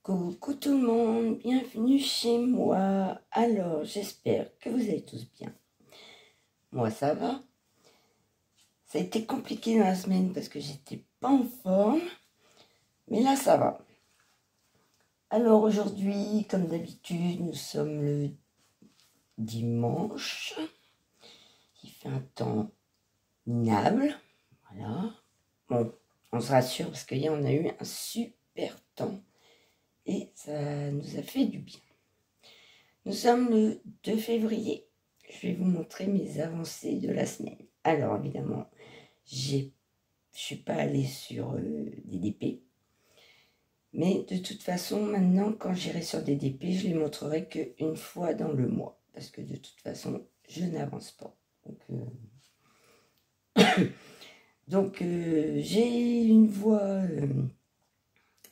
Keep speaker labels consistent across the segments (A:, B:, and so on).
A: Coucou tout le monde, bienvenue chez moi. Alors, j'espère que vous allez tous bien. Moi, ça va. Ça a été compliqué dans la semaine parce que j'étais pas en forme, mais là, ça va. Alors, aujourd'hui, comme d'habitude, nous sommes le dimanche. Il fait un temps minable. Voilà. Bon, on se rassure parce qu'hier, on a eu un super temps. Et ça nous a fait du bien. Nous sommes le 2 février. Je vais vous montrer mes avancées de la semaine. Alors, évidemment, je ne suis pas allée sur DDP. Mais de toute façon, maintenant, quand j'irai sur DDP, je les montrerai qu'une fois dans le mois. Parce que de toute façon, je n'avance pas. Donc, j'ai une voix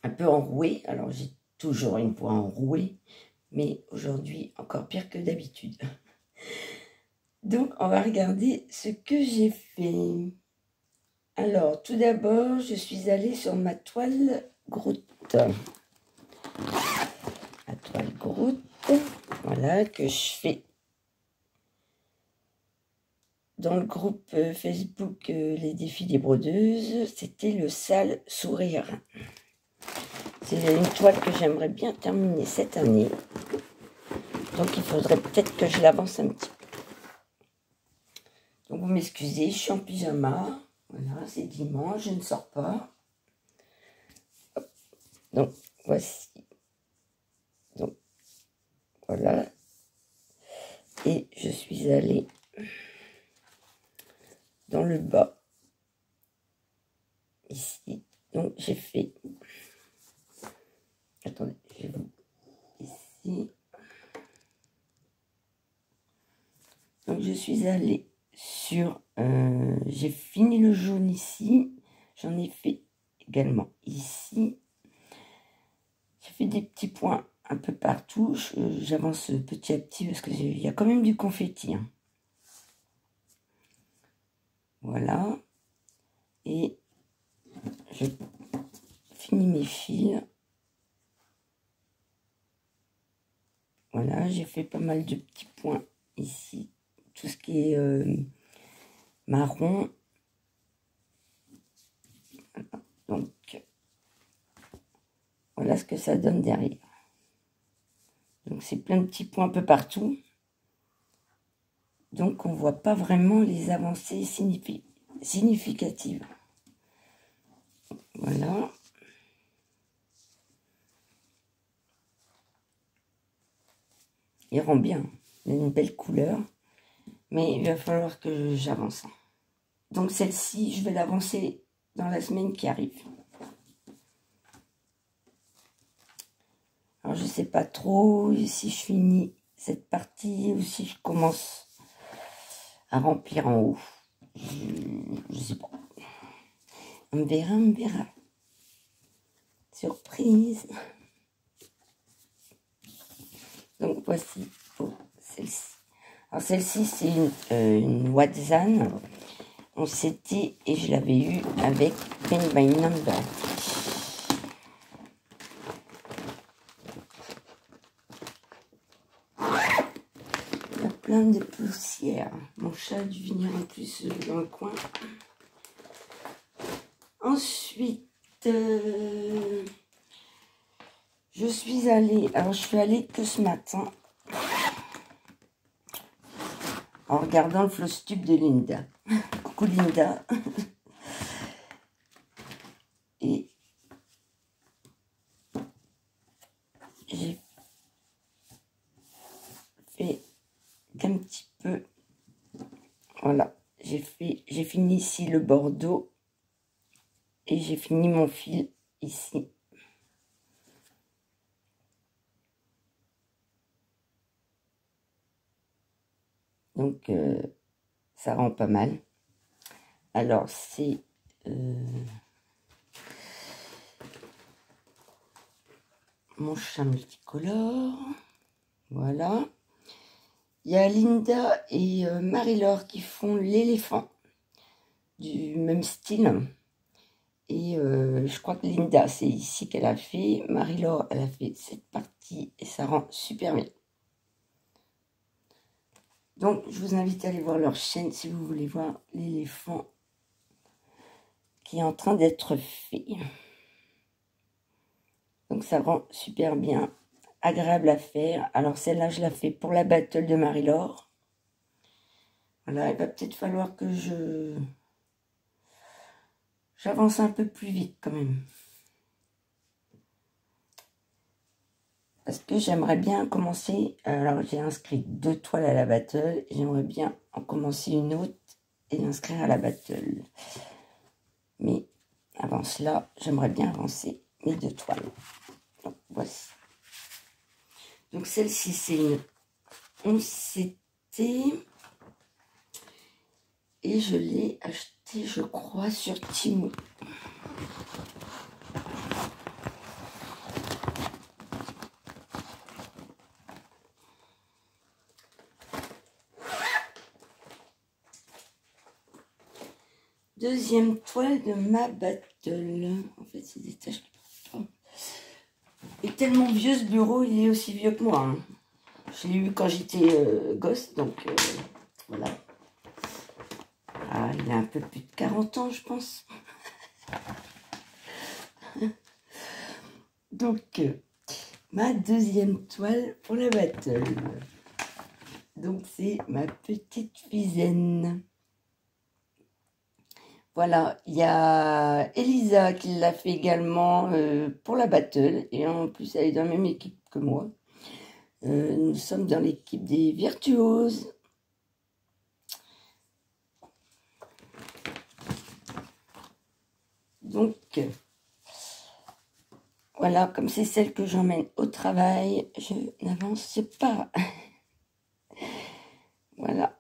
A: un peu enrouée. Alors, j'ai toujours une voix enrouée. Mais aujourd'hui, encore pire que d'habitude. Donc, on va regarder ce que j'ai fait. Alors, tout d'abord, je suis allée sur ma toile Groot. Ma toile Groot, voilà, que je fais dans le groupe Facebook Les Défis des Brodeuses. C'était le sale sourire. C'est une toile que j'aimerais bien terminer cette année. Donc, il faudrait peut-être que je l'avance un petit peu. Donc, vous m'excusez, je suis en pyjama. Voilà, c'est dimanche, je ne sors pas. Hop. Donc, voici. Donc, voilà. Et je suis allée dans le bas. Ici. Donc, j'ai fait... Attendez, je vais vous... Ici. Donc, je suis allée sur... j'ai fini le jaune ici. J'en ai fait également ici. J'ai fait des petits points un peu partout. J'avance petit à petit parce qu'il y a quand même du confetti. Hein. Voilà. Et je finis mes fils. Voilà, j'ai fait pas mal de petits points ici. Tout ce qui est marron. Donc, voilà ce que ça donne derrière. Donc, c'est plein de petits points un peu partout. Donc, on ne voit pas vraiment les avancées significatives. Voilà. Il rend bien. Il a une belle couleur. Mais il va falloir que j'avance. Donc, celle-ci, je vais l'avancer dans la semaine qui arrive. Alors, je ne sais pas trop si je finis cette partie ou si je commence à remplir en haut. Je ne sais pas. On verra, on verra. Surprise. Donc, voici pour celle-ci. Alors, celle-ci, c'est une Watzan. On s'était, et je l'avais eu avec Pen by Number. Il y a plein de poussière. Mon chat a dû venir en plus dans le coin. Ensuite, je suis allée, alors je suis allée que ce matin, en regardant le Flosstube de Linda. Coucou Linda. Et j'ai fait qu'un petit peu, voilà, j'ai fini ici le bordeaux et j'ai fini mon fil ici. Donc, ça rend pas mal. Alors, c'est... mon chat multicolore. Voilà. Il y a Linda et Marie-Laure qui font l'éléphant. Du même style. Et je crois que Linda, c'est ici qu'elle a fait. Marie-Laure, elle a fait cette partie et ça rend super bien. Donc, je vous invite à aller voir leur chaîne si vous voulez voir l'éléphant qui est en train d'être fait. Donc, ça rend super bien, agréable à faire. Alors, celle-là, je la fais pour la battle de Marie-Laure. Voilà, il va peut-être falloir que j'avance un peu plus vite quand même. Parce que j'aimerais bien commencer, alors j'ai inscrit 2 toiles à la battle, j'aimerais bien en commencer une autre et l'inscrire à la battle. Mais avant cela, j'aimerais bien avancer mes 2 toiles. Donc voici. Donc celle-ci, c'est une 11CT et je l'ai achetée, je crois, sur Temu. Deuxième toile de ma battle. En fait, c'est des taches. Il est tellement vieux ce bureau, il est aussi vieux que moi. Hein. Je l'ai eu quand j'étais gosse, donc voilà. Ah, il a un peu plus de 40 ans, je pense. Donc, ma deuxième toile pour la battle. Donc, c'est ma petite Fisaine. Voilà, il y a Elisa qui l'a fait également pour la battle. Et en plus, elle est dans la même équipe que moi. Nous sommes dans l'équipe des virtuoses. Donc, voilà, comme c'est celle que j'emmène au travail, je n'avance pas. Voilà.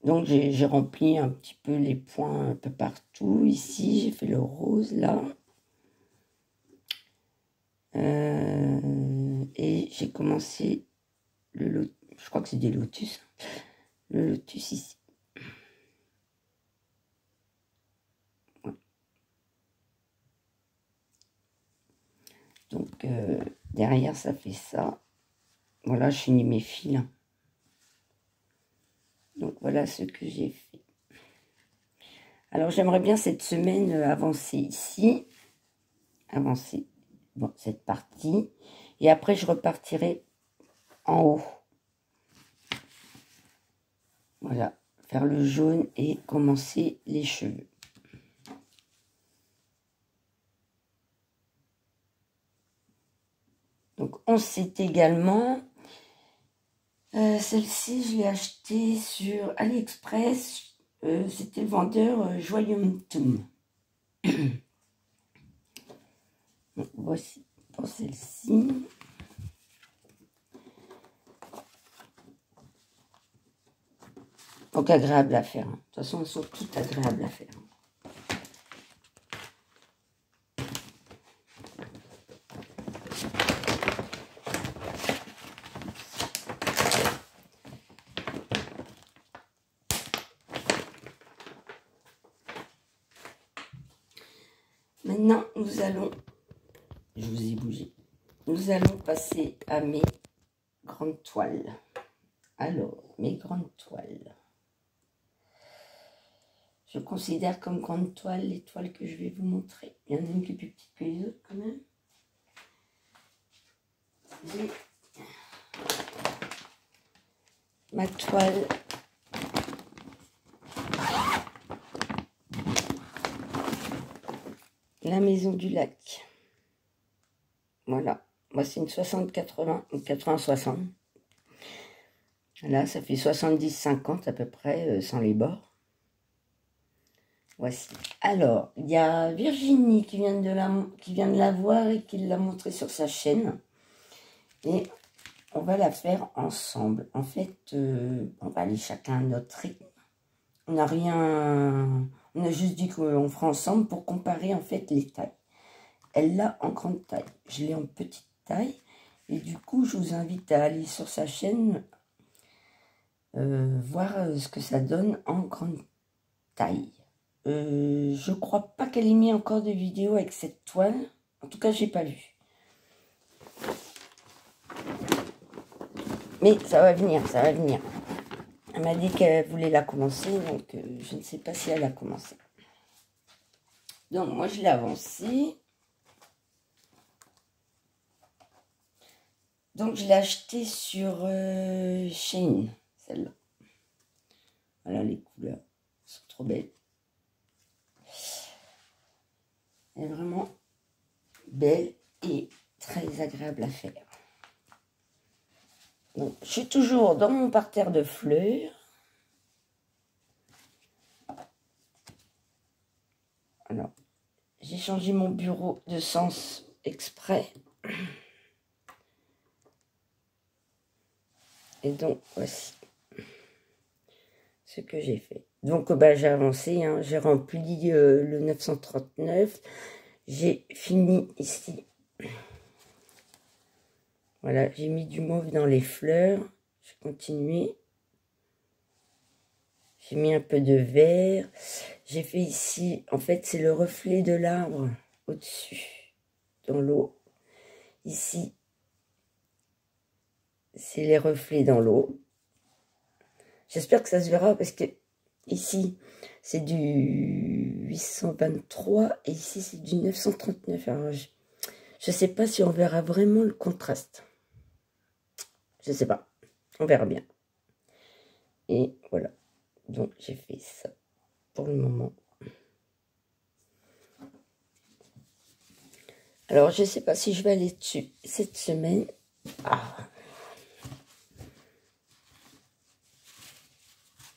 A: Donc, j'ai rempli un petit peu les points un peu partout. Ici, j'ai fait le rose, là. Et j'ai commencé le lotus. Je crois que c'est des lotus. Le lotus ici. Ouais. Donc, derrière, ça fait ça. Voilà, je finis mes fils. Donc, voilà ce que j'ai fait. Alors, j'aimerais bien cette semaine avancer ici. Avancer, bon, cette partie. Et après, je repartirai en haut. Voilà, faire le jaune et commencer les cheveux. Donc, on sait également... celle-ci, je l'ai achetée sur AliExpress. C'était le vendeur Joyumtum. Voici pour celle-ci. Donc agréable à faire. De toute façon, elles sont toutes agréables à faire. Maintenant, nous allons... Je vous ai bougé. Nous allons passer à mes grandes toiles. Alors, mes grandes toiles. Je considère comme grande toile les toiles que je vais vous montrer. Il y en a une qui est plus petite que les autres quand même. J'ai ma toile La Maison du Lac. Voilà. Moi, c'est une 60-80, une 80-60. Là, ça fait 70-50 à peu près, sans les bords. Voici. Alors, il y a Virginie qui vient de la voir et qui l'a montré sur sa chaîne. Et on va la faire ensemble. En fait, on va aller chacun à notre rythme. On n'a rien... On a juste dit qu'on fera ensemble pour comparer en fait les tailles. Elle l'a en grande taille. Je l'ai en petite taille. Et du coup, je vous invite à aller sur sa chaîne voir ce que ça donne en grande taille. Je crois pas qu'elle ait mis encore de vidéo avec cette toile. En tout cas, j'ai pas vu. Mais ça va venir, ça va venir. Elle m'a dit qu'elle voulait la commencer, donc je ne sais pas si elle a commencé. Donc, moi, je l'ai avancée. Donc, je l'ai achetée sur Shein, celle-là. Voilà, les couleurs sont trop belles. Elle est vraiment belle et très agréable à faire. Donc, je suis toujours dans mon parterre de fleurs. Alors, j'ai changé mon bureau de sens exprès. Et donc, voici ce que j'ai fait. Donc, j'ai avancé, hein, j'ai rempli le 939. J'ai fini ici. Voilà, j'ai mis du mauve dans les fleurs. Je vais continuer. J'ai mis un peu de vert. J'ai fait ici, en fait, c'est le reflet de l'arbre au-dessus, dans l'eau. Ici, c'est les reflets dans l'eau. J'espère que ça se verra parce que ici, c'est du 823 et ici, c'est du 939. Alors, je ne sais pas si on verra vraiment le contraste. Je ne sais pas. On verra bien. Et voilà. Donc, j'ai fait ça pour le moment. Alors, je ne sais pas si je vais aller dessus cette semaine. Ah.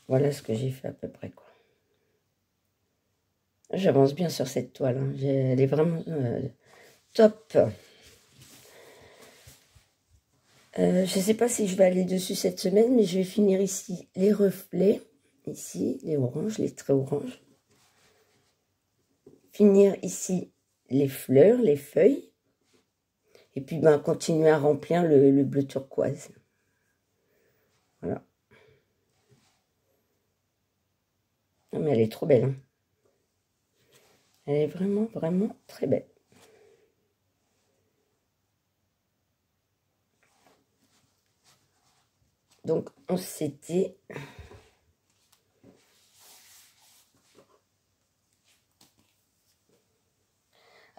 A: Voilà ce que j'ai fait à peu près, quoi. J'avance bien sur cette toile. Hein. Elle est vraiment top. Je ne sais pas si je vais aller dessus cette semaine, mais je vais finir ici les reflets. Ici, les oranges, les traits oranges. Finir ici les fleurs, les feuilles. Et puis, continuer à remplir le bleu turquoise. Voilà. Non, mais elle est trop belle. Hein. Elle est vraiment, vraiment très belle. Donc, on s'était...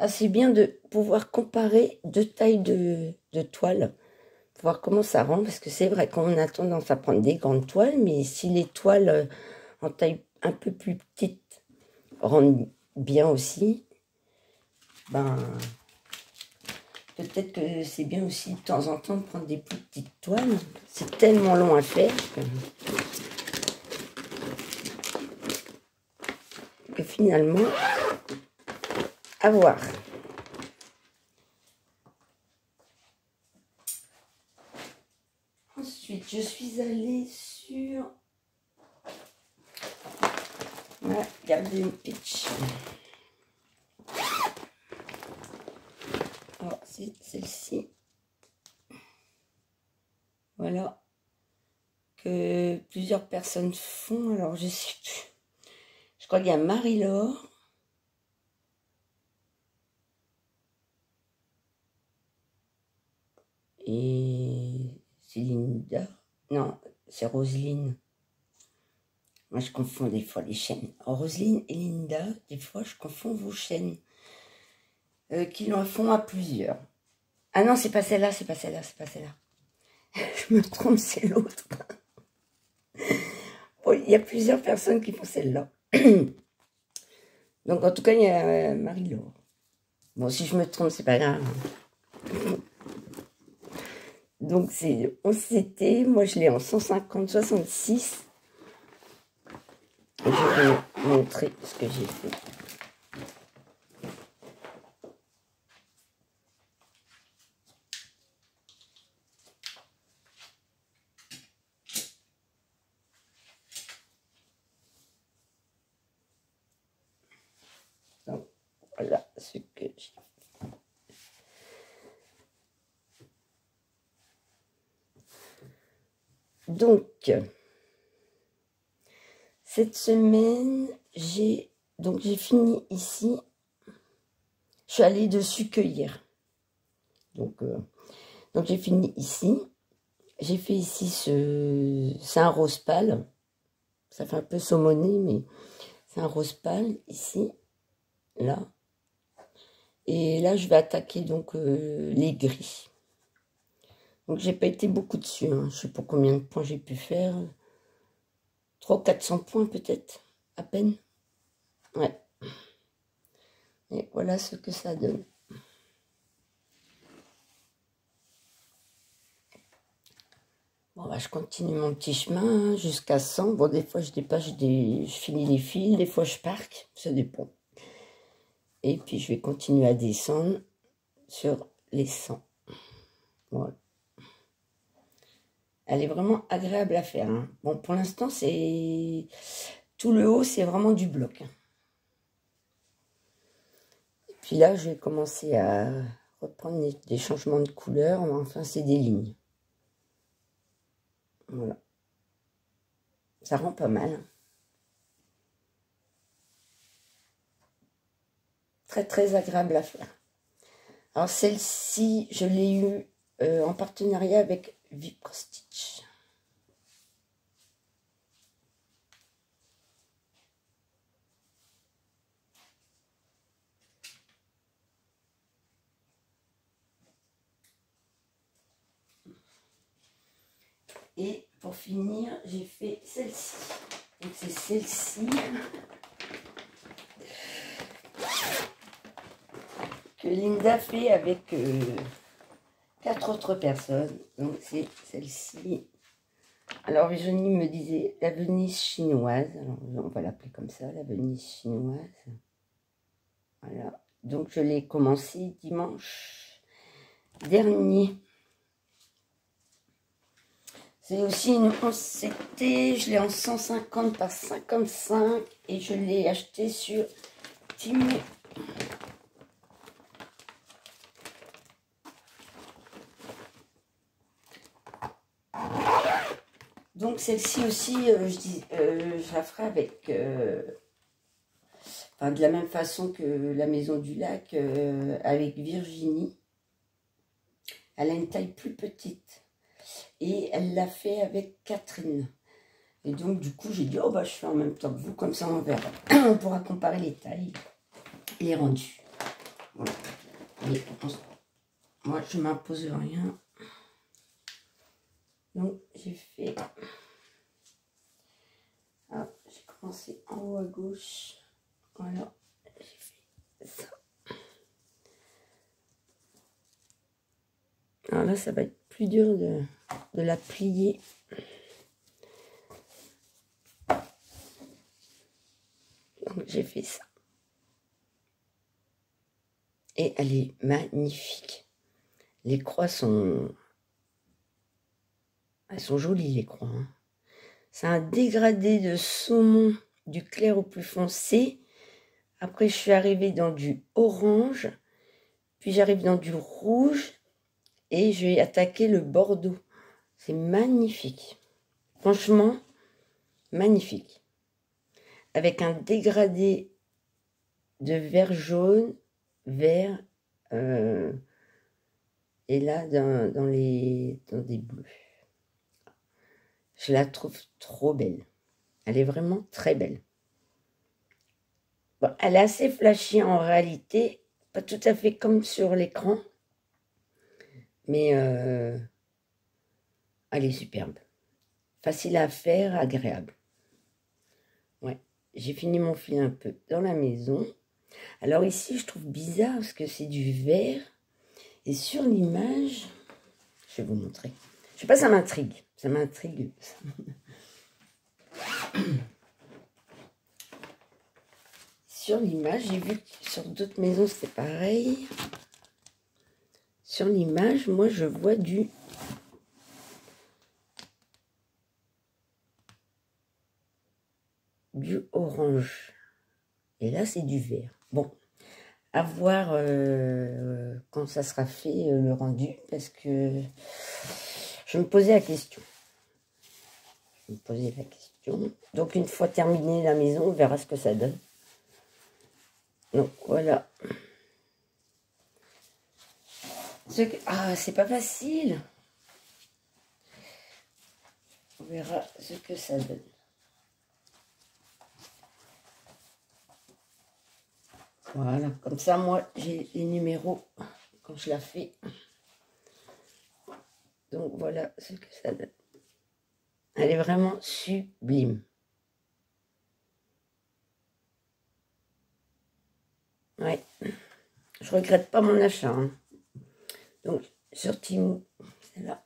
A: Ah, c'est bien de pouvoir comparer deux tailles de toile, pour voir comment ça rend, parce que c'est vrai qu'on a tendance à prendre des grandes toiles, mais si les toiles en taille un peu plus petite rendent bien aussi, peut-être que c'est bien aussi de temps en temps de prendre des plus petites toiles. C'est tellement long à faire que finalement, à voir. Ensuite, je suis allée sur ma Garden Peach. Alors, c'est celle-ci. Voilà. Que plusieurs personnes font. Alors, je crois qu'il y a Marie-Laure. Et c'est Linda. Non, c'est Roselyne. Moi, je confonds des fois les chaînes. Roselyne et Linda, des fois, je confonds vos chaînes. Qui en font à plusieurs. Ah non, c'est pas celle-là, c'est pas celle-là, c'est pas celle-là. Je me trompe, c'est l'autre. Bon, il y a plusieurs personnes qui font celle-là. Donc, en tout cas, il y a Marie-Laure. Bon, si je me trompe, c'est pas grave. Donc, on s'était, moi je l'ai en 150-66. Et je vais vous montrer ce que j'ai fait. Donc, voilà ce que j'ai fait. Donc, cette semaine, j'ai Donc j'ai fini ici. Je suis allée dessus que hier. Donc j'ai fini ici. J'ai fait ici c'est un rose pâle. Ça fait un peu saumoné, mais c'est un rose pâle ici, là. Et là, je vais attaquer donc les gris. Donc j'ai pas été beaucoup dessus. Hein. Je sais pas combien de points j'ai pu faire. 300-400 points peut-être, à peine. Ouais. Et voilà ce que ça donne. Bon, bah, je continue mon petit chemin hein, jusqu'à 100. Bon, des fois, je dépasse, je finis les fils. Des fois, je parque. Ça dépend. Et puis, je vais continuer à descendre sur les 100. Voilà. Elle est vraiment agréable à faire. Hein. Bon, pour l'instant, c'est... Tout le haut, c'est vraiment du bloc. Et puis là, je vais commencer à reprendre des changements de couleur. Enfin, c'est des lignes. Voilà. Ça rend pas mal. Très, très agréable à faire. Alors, celle-ci, je l'ai eue en partenariat avec Viprostitch. Et pour finir, j'ai fait celle-ci. Donc, c'est celle-ci que Linda fait avec 4 autres personnes. Donc, c'est celle-ci. Alors, Virginie me disait la Venise chinoise. Alors, on va l'appeler comme ça, la Venise chinoise. Voilà. Donc, je l'ai commencé dimanche dernier. C'est aussi une... je l'ai en 150 par 55 et je l'ai acheté sur Temu. Donc celle-ci aussi, je la ferai avec, enfin, de la même façon que la Maison du Lac, avec Virginie. Elle a une taille plus petite. Et elle l'a fait avec Catherine. Et donc, du coup, j'ai dit, oh, bah, je fais en même temps que vous, comme ça, on verra. On pourra comparer les tailles et les rendus. Voilà. Et moi, je ne m'impose rien. Donc, j'ai fait... Ah, j'ai commencé en haut à gauche. Voilà. J'ai fait ça. Alors là, ça va être plus dur de la plier. Donc, j'ai fait ça. Et elle est magnifique. Les croix sont... Elles sont jolies, les croix. Hein. C'est un dégradé de saumon du clair au plus foncé. Après, je suis arrivée dans du orange. Puis, j'arrive dans du rouge. Et je vais attaquer le bordeaux. C'est magnifique. Franchement, magnifique. Avec un dégradé de vert jaune, vert, et là, dans des bleus. Je la trouve trop belle. Elle est vraiment très belle. Bon, elle est assez flashy en réalité. Pas tout à fait comme sur l'écran. Mais elle est superbe. Facile à faire, agréable. Ouais. J'ai fini mon fil un peu dans la maison. Alors ici, je trouve bizarre parce que c'est du vert. Et sur l'image, je vais vous montrer. Je sais pas, ça m'intrigue. Ça m'intrigue. Sur l'image, j'ai vu que sur d'autres maisons, c'était pareil. Sur l'image, moi, je vois du orange. Et là, c'est du vert. Bon, à voir quand ça sera fait, le rendu, parce que je me posais la question. Donc, une fois terminé la maison, on verra ce que ça donne. Donc voilà. Ah, c'est pas facile. On verra ce que ça donne. Voilà, comme ça, moi, j'ai les numéros quand je la fais. Donc voilà ce que ça donne. Elle est vraiment sublime. Ouais, je regrette pas mon achat. Hein. Donc sur Temu, c'est là.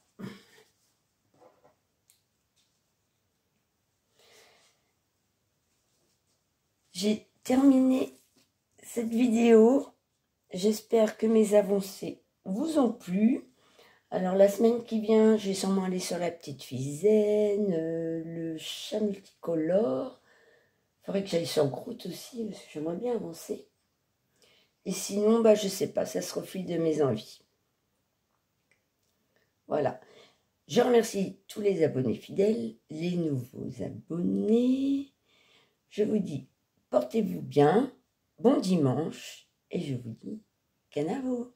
A: J'ai terminé cette vidéo. J'espère que mes avancées vous ont plu. Alors la semaine qui vient, je vais sûrement aller sur la petite Fisaine, le chat multicolore. Il faudrait que j'aille sur Groot aussi, parce que j'aimerais bien avancer. Et sinon, bah, je sais pas, ça se refile de mes envies. Voilà. Je remercie tous les abonnés fidèles, les nouveaux abonnés. Je vous dis, portez-vous bien, bon dimanche, et je vous dis, canavo.